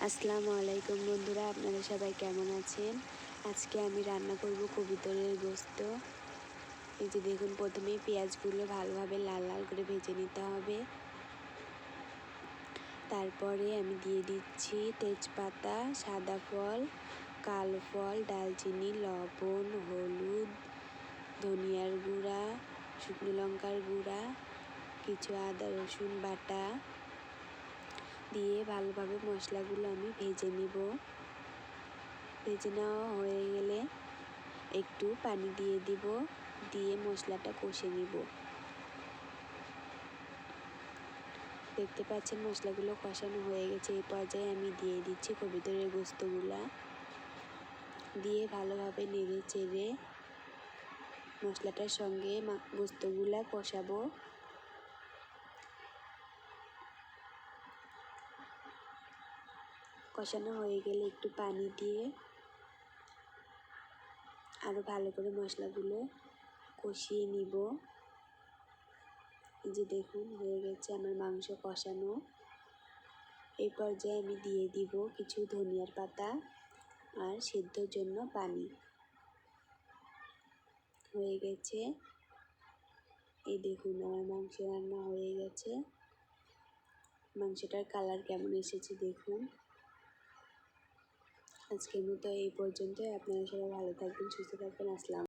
আসসালামু আলাইকুম বন্ধুরা, আপনারা সবাই কেমন আছেন? আজকে আমি রান্না করব কবুতরের গোশত। এই যে দেখুন, প্রথমেই পেঁয়াজগুলো ভালোভাবে লাল লাল করে ভেজে নিতে হবে। তারপরে আমি দিয়ে দিচ্ছি তেজপাতা, সাদা ফল, কালো ফল, দালচিনি, লবণ, হলুদ, ধনিয়ার গুঁড়া, শুকনো লঙ্কার গুঁড়া, কিছু আদা রসুন বাটা দিয়ে ভালোভাবে মশলাগুলো আমি ভেজে নিব। ভেজে নেওয়া হয়ে গেলে একটু পানি দিয়ে দিব, দিয়ে মশলাটা কষে নিব। দেখতে পাচ্ছেন মশলাগুলো কষানো হয়ে গেছে। এই পর্যায়ে আমি দিয়ে দিচ্ছি কবুতরের গোশতগুলা, দিয়ে ভালোভাবে নেড়ে চেড়ে মশলাটার সঙ্গে গোশতগুলা কষাবো। কষানো হয়ে গেলে একটু পানি দিয়ে আরও ভালো করে মশলাগুলো কষিয়ে নিব। এই যে দেখুন, হয়ে গেছে আমার মাংস কষানো। এই পর্যায়ে আমি দিয়ে দিব কিছু ধনিয়ার পাতা আর সিদ্ধর জন্য পানি। হয়ে গেছে। এই দেখুন, আমার মাংস রান্না হয়ে গেছে। মাংসটার কালার কেমন এসেছে দেখুন। আজকের মতো এই পর্যন্ত। আপনারা সবাই ভালো থাকবেন, সুস্থ থাকবেন। আসসালাম।